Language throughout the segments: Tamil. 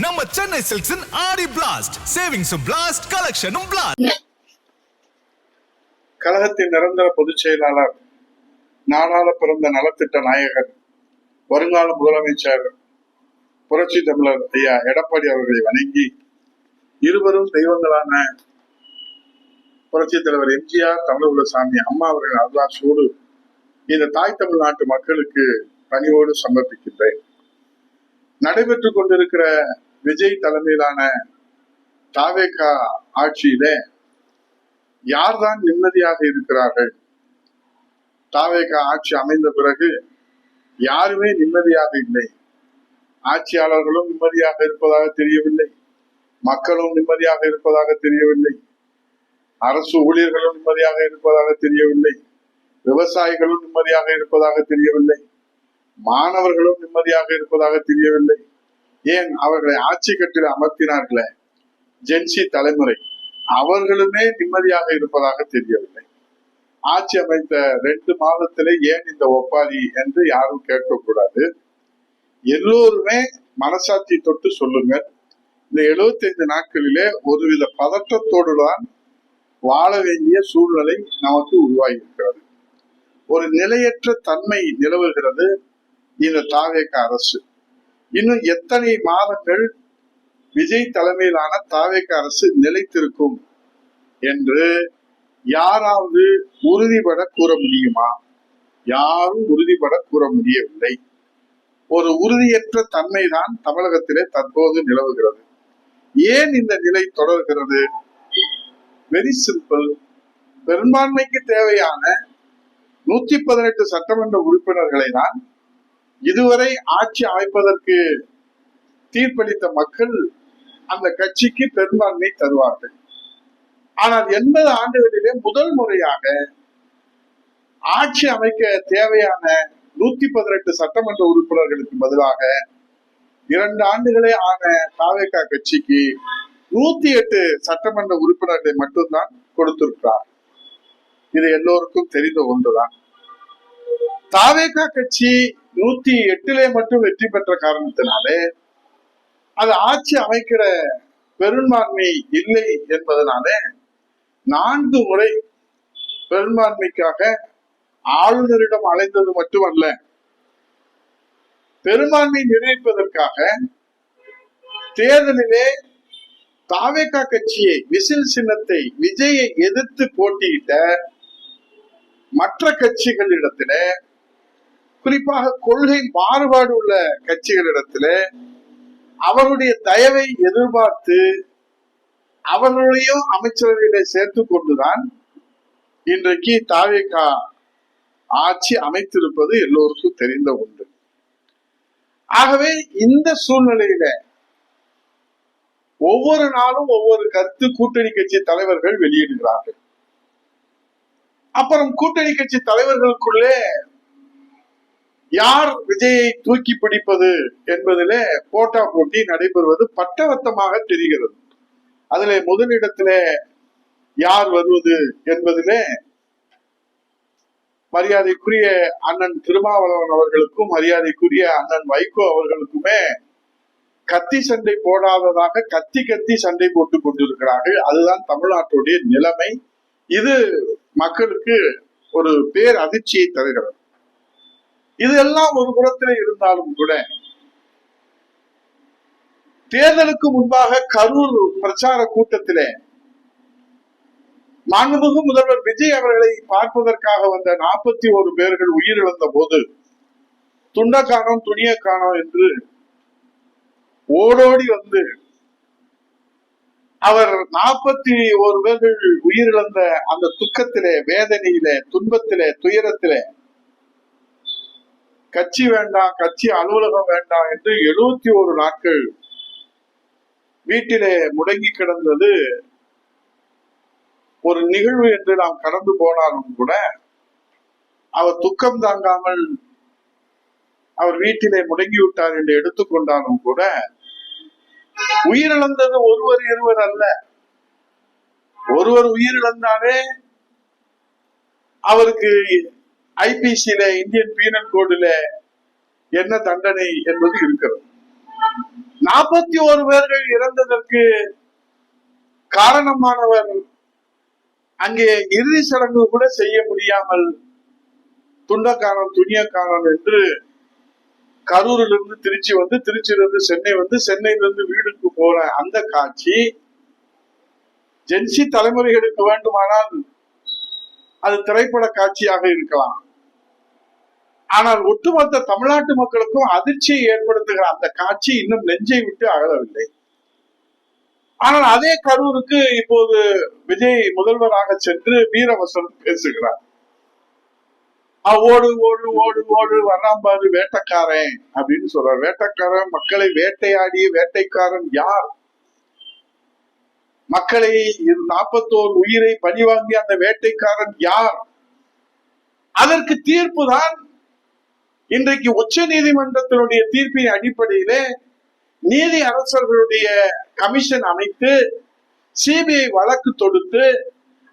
நம்ம சென்னை சில்க்ஸின் ஆடி பிளாஸ்ட், சேவிங்ஸும் பிளாஸ்ட், கலெக்ஷனும் பிளாஸ்ட். கழகத்தின் நிரந்தர பொதுச் செயலாளர், நாடாள பிறந்த நலத்திட்ட நாயகர், வருங்கால முதலமைச்சர் புரட்சி தமிழர் ஐயா எடப்பாடி அவர்களை வணங்கி, இருவரும் தெய்வங்களான புரட்சி தலைவர் எம்ஜிஆர், தமிழகுலசாமி அம்மா அவர்கள் அருளாசியோடு இந்த தாய் தமிழ்நாட்டு மக்களுக்கு பணிவோடு சமர்ப்பிக்கின்றேன். நடைபெற்றுக் கொண்டிருக்கிற விஜய் தலைமையிலான தாவேக ஆட்சியிலே யார்தான் நிம்மதியாக இருக்கிறார்கள்? தாவேக ஆட்சி அமைந்த பிறகு யாருமே நிம்மதியாக இல்லை. ஆட்சியாளர்களும் நிம்மதியாக இருப்பதாக தெரியவில்லை, மக்களும் நிம்மதியாக இருப்பதாக தெரியவில்லை, அரசு ஊழியர்களும் நிம்மதியாக இருப்பதாக தெரியவில்லை, விவசாயிகளும் நிம்மதியாக இருப்பதாக தெரியவில்லை, மாணவர்களும் நிம்மதியாக இருப்பதாக தெரியவில்லை. ஏன் அவர்களை ஆட்சி கட்டில் அமர்த்தினார்களே ஜென்சி தலைமுறை, அவர்களுமே நிம்மதியாக இருப்பதாக தெரியவில்லை. ஆட்சி அமைத்த 2 மாதத்திலே ஏன் இந்த ஒப்பாரி என்று யாரும் கேட்கக்கூடாது. எல்லோருமே மனசாட்சி தொட்டு சொல்லுங்கள். இந்த 75 நாட்களிலே ஒருவித பதற்றத்தோடு தான் வாழ வேண்டிய சூழ்நிலை நமக்கு உருவாகி இருக்கிறது. ஒரு நிலையற்ற தன்மை நிலவுகிறது இந்த தாவேக அரசு. இன்னும் எத்தனை மாதங்கள் விஜய் தலைமையிலான தாவேக அரசு நிலைத்திருக்கும் என்று யாராவது உறுதிபட கூற முடியுமா? யாரும் உறுதிபட கூற முடியவில்லை. ஒரு உறுதியற்ற தன்மைதான் தமிழகத்திலே தற்போது நிலவுகிறது. ஏன் இந்த நிலை தொடர்கிறது? Very simple. பெரும்பான்மைக்கு தேவையான 118 சட்டமன்ற உறுப்பினர்களை தான் இதுவரை ஆட்சி அமைப்பதற்கு தீர்ப்பளித்த மக்கள் அந்த கட்சிக்கு பெரும்பான்மை தருவார்கள். ஆனால் 80 ஆண்டுகளிலே முதல் முறையாக ஆட்சி அமைக்க தேவையான 118 சட்டமன்ற உறுப்பினர்களுக்கு பதிலாக 2 ஆண்டுகளே ஆன தாவேக கட்சிக்கு 108 சட்டமன்ற உறுப்பினர்களை மட்டும்தான் கொடுத்திருக்கிறார். இது எல்லோருக்கும் தெரிந்த ஒன்றுதான். தாவேக கட்சி 108 மட்டும் வெற்றி பெற்ற காரணத்தினாலே அது ஆட்சி அமைக்கிற பெரும்பான்மை இல்லை என்பதனாலே 4 முறை பெரும்பான்மைக்காக ஆளுநரிடம் அழைத்தது மட்டுமல்ல, பெரும்பான்மை நிர்ணயிப்பதற்காக தேர்தலிலே தாவேக கட்சியை, விசில் சின்னத்தை, விஜயை எதிர்த்து போட்டியிட்ட மற்ற கட்சிகளிடத்தில, குறிப்பாக கொள்கை மாறுபாடு உள்ள கட்சிகளிடத்தில அவருடைய தயவை எதிர்பார்த்து அவர்களையும் அமைச்சரவையில சேர்த்து கொண்டுதான் இன்றைக்கு தாவேக ஆட்சி அமைத்திருப்பது எல்லோருக்கும் தெரிந்த ஒன்று. ஆகவே இந்த சூழ்நிலையில ஒவ்வொரு நாளும் ஒவ்வொரு கருத்து கூட்டணி கட்சி தலைவர்கள் வெளியிடுகிறார்கள். அப்புறம் கூட்டணி கட்சி தலைவர்களுக்குள்ளே யார் விஜயை தூக்கி பிடிப்பது என்பதிலே போட்டா போட்டி நடைபெறுவது பட்டவட்டமாக தெரிகிறது. அதிலே முதலிடத்திலே யார் வருவது என்பதிலே மரியாதைக்குரிய அண்ணன் திருமாவளவன் அவர்களுக்கும் மரியாதைக்குரிய அண்ணன் வைகோ அவர்களுக்குமே கத்தி சண்டை போடாததாக கத்தி சண்டை போட்டுக் கொண்டிருக்கிறார்கள். அதுதான் தமிழ்நாட்டுடைய நிலைமை. இது மக்களுக்கு ஒரு பேர் அதிர்ச்சியை தருகிறது. இதெல்லாம் ஒரு புறத்திலே இருந்தாலும் கூட தேர்தலுக்கு முன்பாக கரூர் பிரச்சார கூட்டத்திலே மாண்புமிகு முதல்வர் விஜய் அவர்களை பார்ப்பதற்காக வந்த 41 பேர்கள் உயிரிழந்த போது துண்ட காணோம் துணிய காணோம் என்று ஓடோடி வந்து அவர் 41 பேர்கள் உயிரிழந்த அந்த துக்கத்திலே, வேதனையிலே, துன்பத்திலே, துயரத்திலே கட்சி வேண்டாம், கட்சி அலுவலகம் வேண்டாம் என்று 71 நாட்கள் வீட்டிலே முடங்கி கிடந்தது ஒரு நிகழ்வு என்று நாம் கடந்து போனாலும் கூட, அவர் துக்கம் தாங்காமல் அவர் வீட்டிலே முடங்கி விட்டார் என்று எடுத்துக்கொண்டாலும் கூட, உயிரிழந்தது ஒருவர் இருவர் அல்ல. ஒருவர் உயிரிழந்தாலே அவருக்கு ஐபிசியில, இந்தியன் பீனல் கோடுல என்ன தண்டனை என்பது இருக்கிறது. 41 பேர்கள் இறந்ததற்கு காரணமானவர் அங்கே இறுதி சடங்கு கூட செய்ய முடியாமல் துண்டக்காரன் துணியக்காரன் என்று கரூரிலிருந்து திருச்சி வந்து, திருச்சியிலிருந்து சென்னை வந்து, சென்னையிலிருந்து வீடுக்கு போற அந்த காட்சி ஜென்சி தலைமுறைகளுக்கு வேண்டுமானால் அது திரைப்பட காட்சியாக இருக்கலாம். ஆனால் ஒட்டுமொத்த தமிழ்நாட்டு மக்களுக்கும் அதிர்ச்சியை ஏற்படுத்துகிற அந்த காட்சி இன்னும் நெஞ்சை விட்டு அகலவில்லை. ஆனால் அதே கரூருக்கு இப்போது விஜய் முதல்வராக சென்று வீரவசனம் பேசுகிறார். ஓடு ஓடு ஓடு ஓடு வர்றாம்பாரு வேட்டைக்காரன் அப்படின்னு சொல்றார். வேட்டைக்காரன் மக்களை வேட்டையாடிய வேட்டைக்காரன் யார்? மக்களை 41 உயிரை பழிவாங்கிய அந்த வேட்டைக்காரன் யார்? அதற்கு தீர்ப்பு தான் இன்றைக்கு உச்ச நீதிமன்றத்தினுடைய தீர்ப்பின் அடிப்படையிலே நீதி அரசர்களுடைய கமிஷன் அமைத்து சிபிஐ வழக்கு தொடுத்து,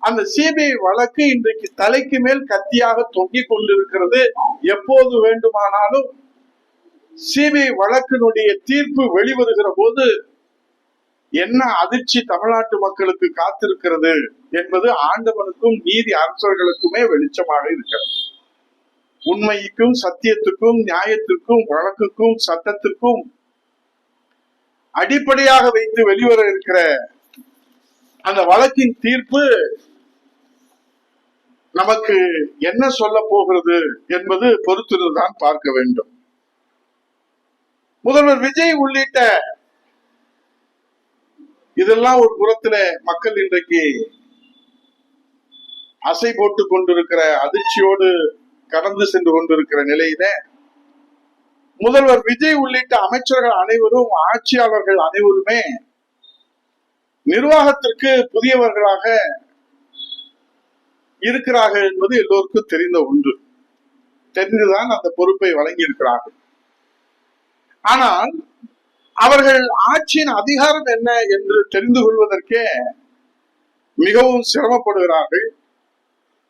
அந்த சிபிஐ வழக்கு இன்றைக்கு தலைக்கு மேல் கத்தியாக தொங்கிக் கொண்டிருக்கிறது. எப்போது வேண்டுமானாலும் சிபிஐ வழக்கினுடைய தீர்ப்பு வெளிவருகிற போது என்ன அதிர்ச்சி தமிழ்நாட்டு மக்களுக்கு காத்திருக்கிறது என்பது ஆண்டவனுக்கும் நீதி அரசர்களுக்குமே வெளிச்சமாக இருக்கிறது. உண்மைக்கும் சத்தியத்துக்கும் நியாயத்திற்கும் வழக்குக்கும் சட்டத்திற்கும் அடிப்படையாக வைத்து வெளிவர இருக்கிற அந்த வழக்கின் தீர்ப்பு நமக்கு என்ன சொல்ல போகிறது என்பது பொறுத்திருந்துதான் பார்க்க வேண்டும். முதல்வர் விஜய் உள்ளிட்ட இதெல்லாம் ஒரு புறத்துல மக்கள் இன்றைக்கு அசை போட்டுக் கொண்டிருக்கிற அதிர்ச்சியோடு கடந்து சென்று கொண்டிருக்கிற நிலையில முதல்வர் விஜய் உள்ளிட்ட அமைச்சர்கள் அனைவரும், ஆட்சியாளர்கள் அனைவருமே நிர்வாகத்திற்கு புதியவர்களாக இருக்கிறார்கள் என்பது எல்லோருக்கும் தெரிந்த ஒன்று. தெரிந்துதான் அந்த பொறுப்பை வழங்கி இருக்கிறார்கள். ஆனால் அவர்கள் ஆட்சியின் அதிகாரம் என்ன என்று தெரிந்து கொள்வதற்கே மிகவும் சிரமப்படுகிறார்கள்.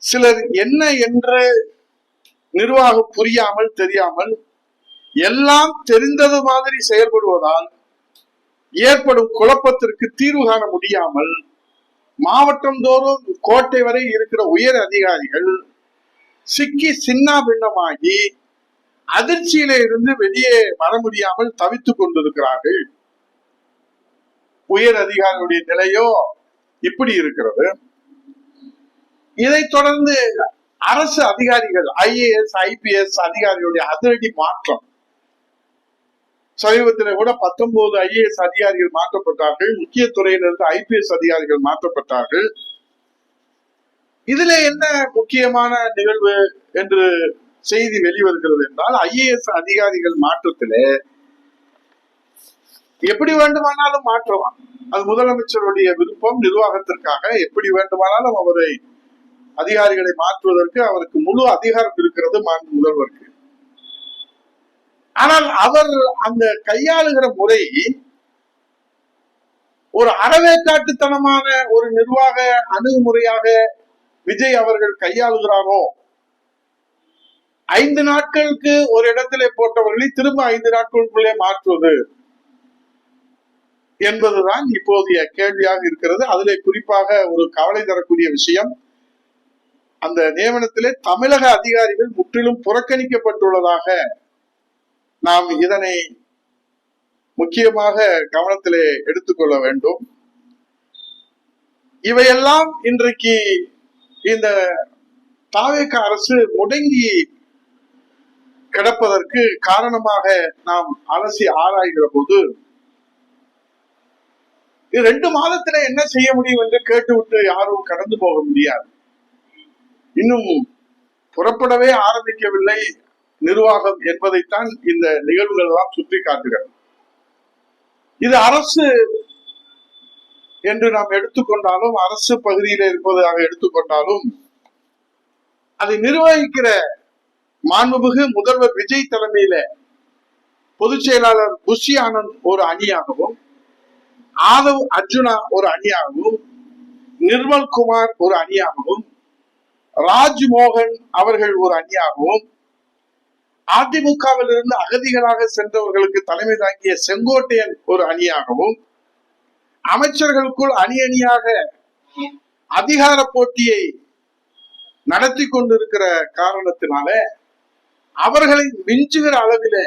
சிலர் என்ன என்று நிர்வாகம் புரியாமல் தெரியாமல் எல்லாம் தெரிந்தது மாதிரி செயல்படுவதால் ஏற்படும் குழப்பத்திற்கு தீர்வு காண முடியாமல் மாவட்டம் தோறும் கோட்டை வரை இருக்கிற உயர் அதிகாரிகள் சிக்கி சின்ன பின்னமாகி அதிர்ச்சியில இருந்து வெளியே வர முடியாமல் தவித்துக் கொண்டிருக்கிறார்கள். உயர் அதிகாரிகளுடைய நிலையோ இப்படி இருக்கிறது. இதைத் தொடர்ந்து அரசு அதிகாரிகள், ஐஏஎஸ் IPS அதிகாரிகளுடைய அதிரடி மாற்றம். சமீபத்தில் கூட 19 IAS அதிகாரிகள் மாற்றப்பட்டார்கள். முக்கிய துறையிலிருந்து IPS அதிகாரிகள் மாற்றப்பட்டார்கள். இதுல என்ன முக்கியமான நிகழ்வு என்று செய்தி வெளிவருகிறது என்றால், IAS அதிகாரிகள் மாற்றத்திலே எப்படி வேண்டுமானாலும் மாற்றலாம். அது முதலமைச்சருடைய விருப்பம். நிர்வாகத்திற்காக எப்படி வேண்டுமானாலும் அவரை அதிகாரிகளை மாற்றுவதற்கு அவருக்கு முழு அதிகாரம் இருக்கிறது முதல்வருக்கு. ஆனால் அவர் அந்த கையாளுகிற முறை ஒரு அறவேக்காட்டுத்தனமான ஒரு நிர்வாக அணுகுமுறையாக விஜய் அவர்கள் கையாளுகிறாரோ. 5 நாட்களுக்கு ஒரு இடத்திலே போட்டவர்களை திரும்ப 5 நாட்களுக்குள்ளே மாற்றுவது என்பதுதான் இப்போதைய கேள்வியாக இருக்கிறது. அதிலே குறிப்பாக ஒரு கவலை தரக்கூடிய விஷயம், அந்த நியமனத்திலே தமிழக அதிகாரிகள் முற்றிலும் புறக்கணிக்கப்பட்டுள்ளதாக நாம் இதனை முக்கியமாக கவனத்திலே எடுத்துக்கொள்ள வேண்டும். இவையெல்லாம் இன்றைக்கு இந்த தாவேக அரசு முடங்கி கிடப்பதற்கு காரணமாக நாம் அலசி ஆராய்கிற போது, 2 மாதத்துல என்ன செய்ய முடியும் என்று கேட்டுவிட்டு யாரும் கடந்து போக முடியாது. இன்னும் புறப்படவே ஆரம்பிக்கவில்லை நிர்வாகம் என்பதைத்தான் இந்த நிகழ்வுகள் எல்லாம் சுட்டி காட்டுகிறது. இது அரசு என்று நாம் எடுத்துக்கொண்டாலும், அரசு பகுதியில இருப்பதாக எடுத்துக்கொண்டாலும், அதை நிர்வகிக்கிற மாண்புமிகு முதல்வர் விஜய் தலைமையில பொதுச் செயலாளர் புஷி ஆனந்த் ஒரு அணியாகவும், ஆதவ் அர்ஜுனா ஒரு அணியாகவும், நிர்மல் குமார் ஒரு அணியாகவும், ராஜ்மோகன் அவர்கள் ஒரு அணியாகவும், அதிமுகவில் இருந்து அகதிகளாக சென்றவர்களுக்கு தலைமை தாங்கிய செங்கோட்டையன் ஒரு அணியாகவும், அமைச்சர்களுக்குள் அணி அணியாக அதிகார போட்டியை நடத்தி கொண்டிருக்கிற காரணத்தினால அவர்களை மிஞ்சுகிற அளவிலே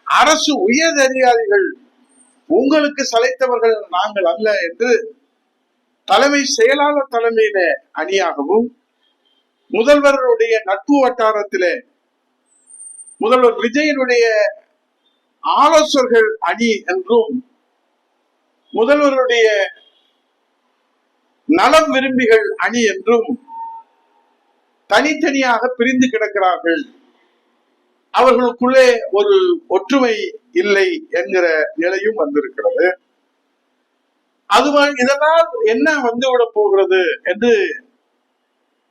அரசு உயர் அதிகாரிகள் உங்களுக்கு சளைத்தவர்கள் நாங்கள் அல்ல என்று தலைமை செயலாளர் தலைமையில அணியாகவும், முதல்வருடைய நட்பு வட்டாரத்திலே முதல்வர் விஜயனுடைய ஆலோசகர்கள் அணி என்றும், முதல்வருடைய நலம் விரும்பிகள் அணி என்றும் தனித்தனியாக பிரிந்து கிடக்கிறார்கள். அவர்களுக்குள்ளே ஒரு ஒற்றுமை இல்லை என்கிற நிலையும் வந்திருக்கிறது. அதுதான் இதனால் என்ன வந்துவிட போகிறது என்று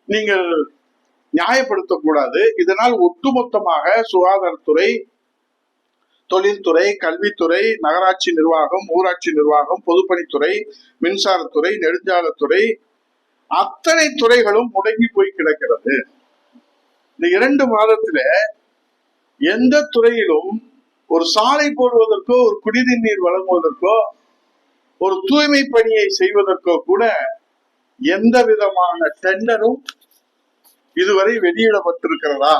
நீங்கள் நியாயப்படுத்தக்கூடாது. இதனால் ஒட்டுமொத்தமாக சுகாதாரத்துறை, தொழில்துறை, கல்வித்துறை, நகராட்சி நிர்வாகம், ஊராட்சி நிர்வாகம், பொதுப்பணித்துறை, மின்சாரத்துறை, நெடுஞ்சாலைத்துறை அத்தனை துறைகளும் முடங்கி போய் கிடக்கிறது. இந்த 2 மாதத்துல எந்த துறையிலும் ஒரு சாலை போடுவதற்கோ, ஒரு குடிநீர் நீர் வழங்குவதற்கோ, ஒரு தூய்மை பணியை செய்வதற்கோ கூட எந்த விதமான டெண்டரும் இதுவரை வெளியிடப்பட்டிருக்கிறதா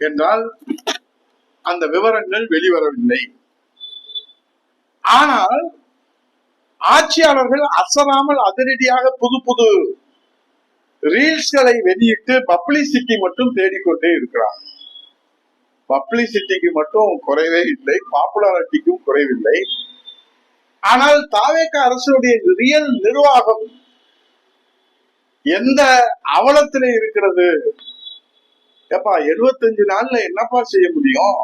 என்றால் அந்த விவரங்கள் வெளிவரவில்லை. ஆனால் ஆட்சியாளர்கள் அசராமல் அதிரடியாக புது புது ரீல்ஸ்களை வெளியிட்டு பப்ளிசிட்டி மட்டும் தேடிக்கொண்டே இருக்கிறார். பப்ளிசிட்டிக்கு மட்டும் குறைவே இல்லை, பாப்புலாரிட்டிக்கும் குறைவில்லை. ஆனால் தாவேக அரசுடைய ரியல் நிர்வாகம் எந்த அவலத்திலே இருக்கிறது? எப்பா 75 நாள்ல என்னப்பா செய்ய முடியும்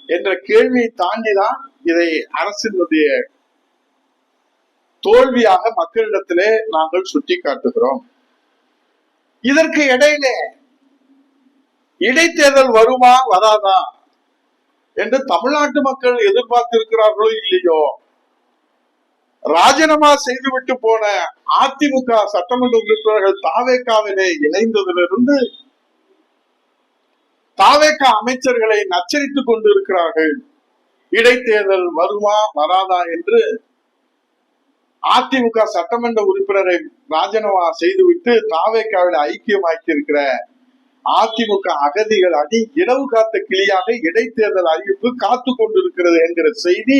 என்ற கேள்வியை தாண்டிதான் இதை அரசினுடைய தோல்வியாக மக்களிடத்திலே நாங்கள் சுட்டி காட்டுகிறோம். இதற்கு இடையிலே இடைத்தேர்தல் வருமா வராதா என்று தமிழ்நாட்டு மக்கள் எதிர்பார்த்திருக்கிறார்களோ இல்லையோ, ராஜினாமா செய்துவிட்டு போன அதிமுக சட்டமன்ற உறுப்பினர்கள் தாவேகாவிலே இணைந்ததிலிருந்து தாவேகா அமைச்சர்களை நச்சரித்துக் கொண்டிருக்கிறார்கள். இடைத்தேர்தல் வருமா வராதா என்று அதிமுக சட்டமன்ற உறுப்பினரை ராஜினாமா செய்துவிட்டு தாவேகாவில் ஐக்கியமாக்கி இருக்கிற அதிமுக அகதிகள் அணி இரவு காத்த கிளியாக இடைத்தேர்தல் அறிவிப்பு காத்து கொண்டிருக்கிறது என்கிற செய்தி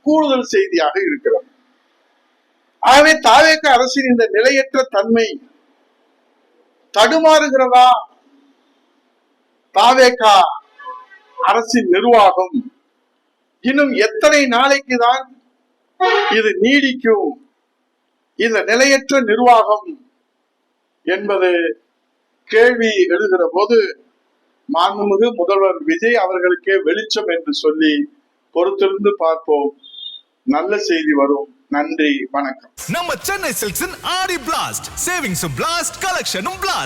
கூடுதல் செய்தியாக இருக்கிறது. ஆகவே தாவேக அரசின் இந்த நிலையற்ற தன்மை தடுமாறுகிறதா? தாவேக அரசின் நிர்வாகம் இன்னும் எத்தனை நாளைக்குதான் இது நீடிக்கும்? இந்த நிலையற்ற நிர்வாகம் என்பது கேள்வி எழுகிற போது மாண்புமிகு முதல்வர் விஜய் அவர்களுக்கே வெளிச்சம் என்று சொல்லி பொறுத்திருந்து பார்ப்போம். நல்ல செய்தி வரும். நன்றி, வணக்கம். நம்ம சென்னை சில்க்ஸின் ஆடி பிளாஸ்ட், சேவிங்ஸும் பிளாஸ்ட், கலெக்ஷனும் பிளாஸ்ட்.